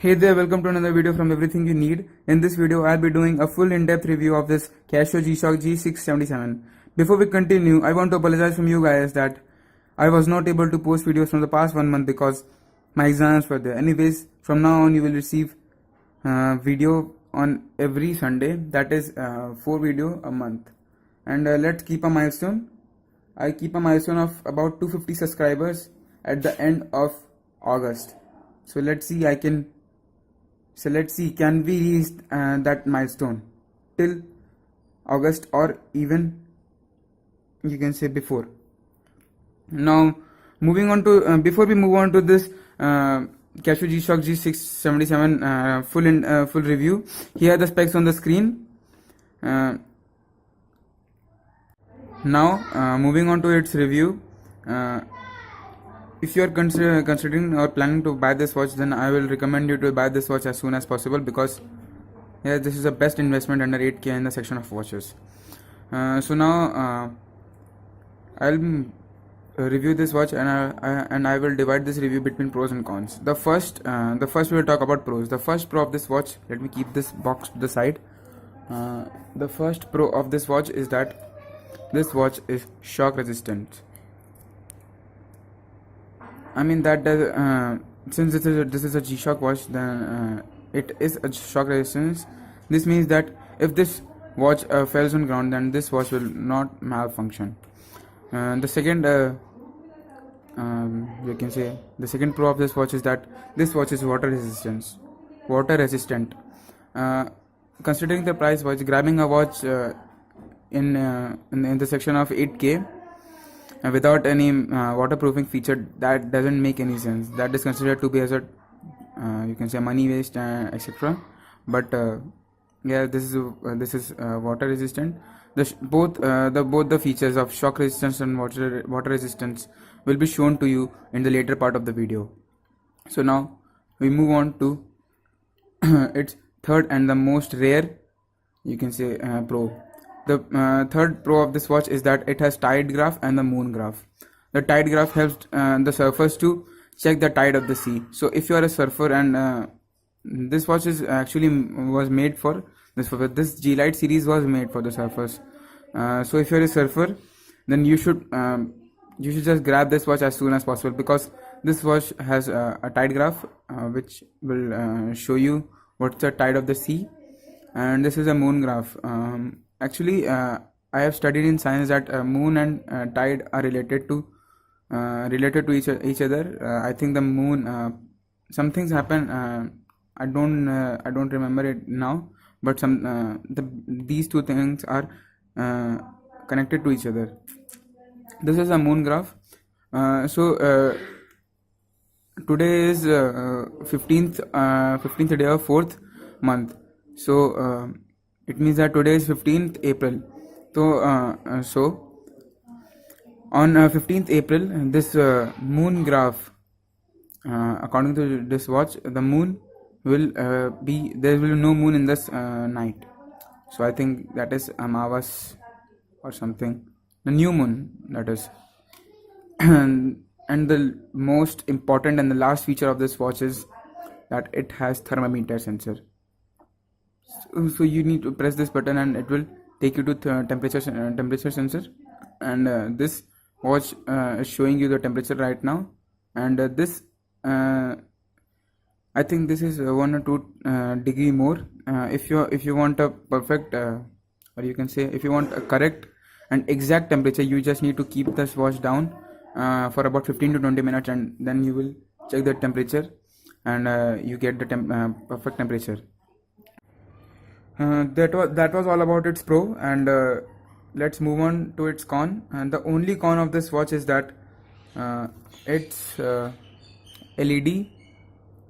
Hey there, welcome to another video from Everything You Need. In this video, I'll be doing a full in-depth review of this Casio G-Shock G677. Before we continue, I want to apologize from you guys that I was not able to post videos from the past 1 month because my exams were there. Anyways, from now on you will receive video on every Sunday, that is 4 video a month. And let's keep a milestone. I keep a milestone of about 250 subscribers at the end of August. So let's see can we reach that milestone till August or even you can say before. Now moving on to before we move on to this Casio G-Shock G677 full review, here are the specs on the screen. Now moving on to its review, if you are considering or planning to buy this watch, then I will recommend you to buy this watch as soon as possible because this is the best investment under 8K in the section of watches. So now I'll review this watch and I will divide this review between pros and cons. The first we will talk about pros. The first pro of this watch, let me keep this box to the side. The first pro of this watch is that this watch is shock resistant. I mean that since this is a G-Shock watch, then it is a shock resistance. This means that if this watch falls on ground, then this watch will not malfunction. The second you can say the second pro of this watch is that this watch is water resistant. Considering the price watch, grabbing a watch in the section of 8K without any waterproofing feature, that doesn't make any sense. That is considered to be as a you can say money waste, etc. But yeah, this is water resistant. Both the features of shock resistance and water resistance will be shown to you in the later part of the video. So now we move on to its third and the most rare, you can say, pro. The third pro of this watch is that it has tide graph and the moon graph. The tide graph helps the surfers to check the tide of the sea. So if you are a surfer and this watch is actually was made for this G-Lite series was made for the surfers. So if you are a surfer, then you should just grab this watch as soon as possible because this watch has a tide graph which will show you what's the tide of the sea, and this is a moon graph. Actually, I have studied in science that moon and tide are related to each other. I think the moon, some things happen. I don't remember it now, but these two things are connected to each other. This is a moon graph. So today is 15th day of 4th month. So it means that today is 15th April. So on 15th April, this moon graph, according to this watch, the moon will there will be no moon in this night. So I think that is Amavas or something, the new moon, that is. And the most important and the last feature of this watch is that it has thermometer sensor. So you need to press this button and it will take you to temperature sensor, and this watch is showing you the temperature right now, and this I think this is 1 or 2 degree more. If you want a perfect or you can say if you want a correct and exact temperature, you just need to keep this watch down for about 15 to 20 minutes, and then you will check the temperature and you get the perfect temperature. That was all about its pro, and let's move on to its con. And the only con of this watch is that it's LED,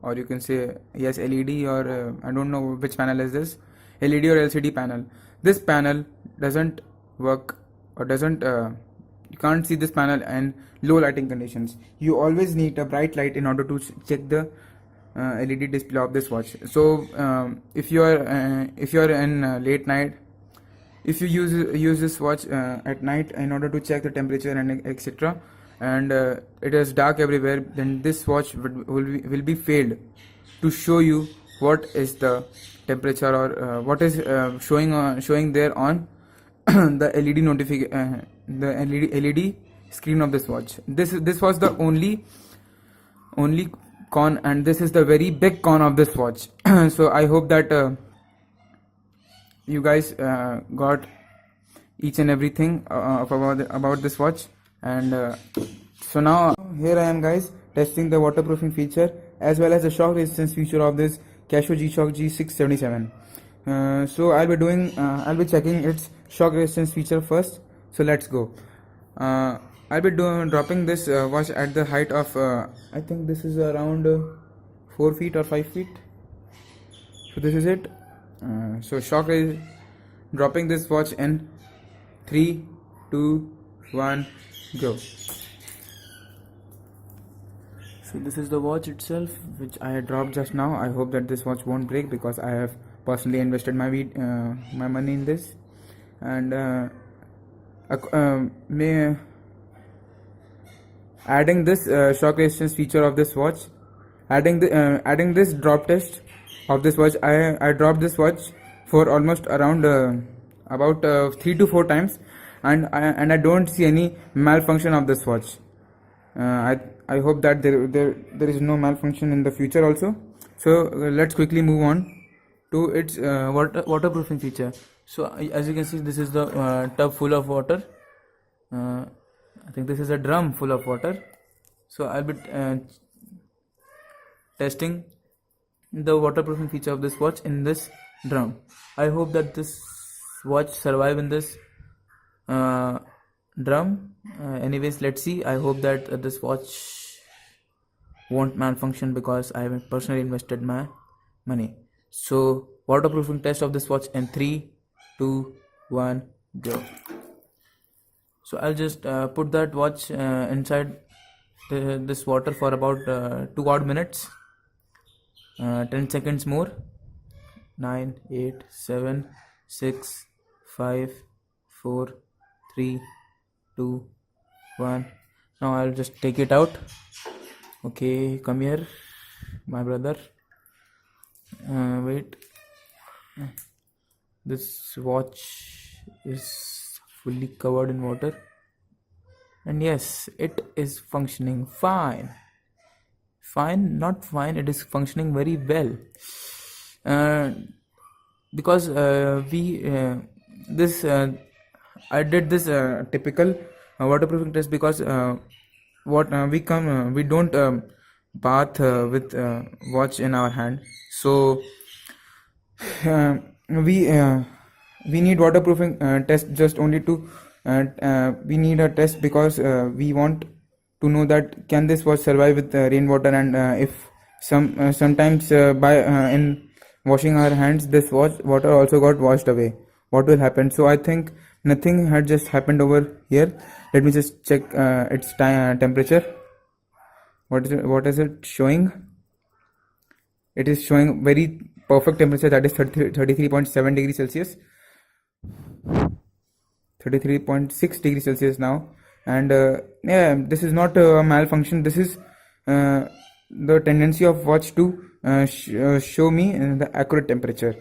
or you can say yes, LED, or I don't know which panel is this, LED or LCD panel. This panel doesn't work, or doesn't you can't see this panel in low lighting conditions. You always need a bright light in order to check the LED display of this watch. So if you are in late night, if you use this watch at night in order to check the temperature and etc., and it is dark everywhere, then this watch will be failed. to show you what is the temperature or what is showing there on the LED screen of this watch. This was the only con, and this is the very big con of this watch. So I hope that you guys got each and everything about this watch. And so now here I am, guys, testing the waterproofing feature as well as the shock resistance feature of this Casio G-Shock G677. So I'll be checking its shock resistance feature first. So let's go. I'll be dropping this watch at the height of I think this is around 4 feet or 5 feet. So this is it. So shock is dropping this watch in 3, 2, 1, go. So this is the watch itself, which I had dropped just now. I hope that this watch won't break because I have personally invested my money in this. And adding this shock resistance feature of this watch, adding this drop test of this watch, I dropped this watch for almost around about 3 to 4 times, and I don't see any malfunction of this watch. I hope that there is no malfunction in the future also. So let's quickly move on to its waterproofing feature. So as you can see, this is the tub full of water. I think this is a drum full of water. So I'll be testing the waterproofing feature of this watch in this drum. I hope that this watch survive in this drum. Anyways, let's see. I hope that this watch won't malfunction because I have personally invested my money. So waterproofing test of this watch in 3, 2, 1, go. So I'll just put that watch inside this water for about 2 odd minutes. 10 seconds more. 9, 8, 7, 6, 5, 4, 3, 2, 1. Now I'll just take it out. Okay, come here, my brother. Wait. This watch is fully covered in water, and yes, it is functioning fine. Not fine, it is functioning very well. Because I did this typical waterproofing test because we don't bath with watch in our hand. So we need waterproofing test just only to we need a test because we want to know that can this watch survive with rainwater, and if sometimes by in washing our hands this water also got washed away, what will happen? So I think nothing had just happened over here. Let me just check its temperature. What is it showing? It is showing very perfect temperature, that is 33.7 degrees Celsius, 33.6 degrees Celsius now. And yeah, this is not a malfunction. This is the tendency of watch to show me the accurate temperature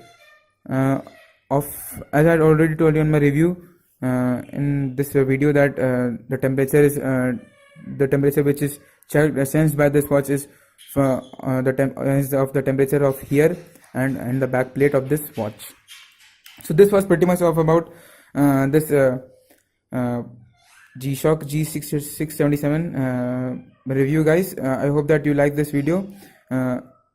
of, as I had already told you in my review in this video, that the temperature is the temperature which is sensed by this watch is the temperature of here and the back plate of this watch. So this was pretty much of about this G-Shock G677 review, guys. I hope that you like this video.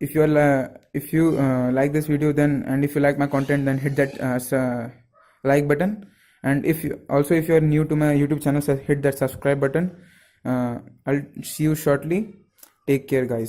If you like this video, then, and if you like my content, then hit that like button. And if you are new to my YouTube channel, so hit that subscribe button. I'll see you shortly. Take care, guys.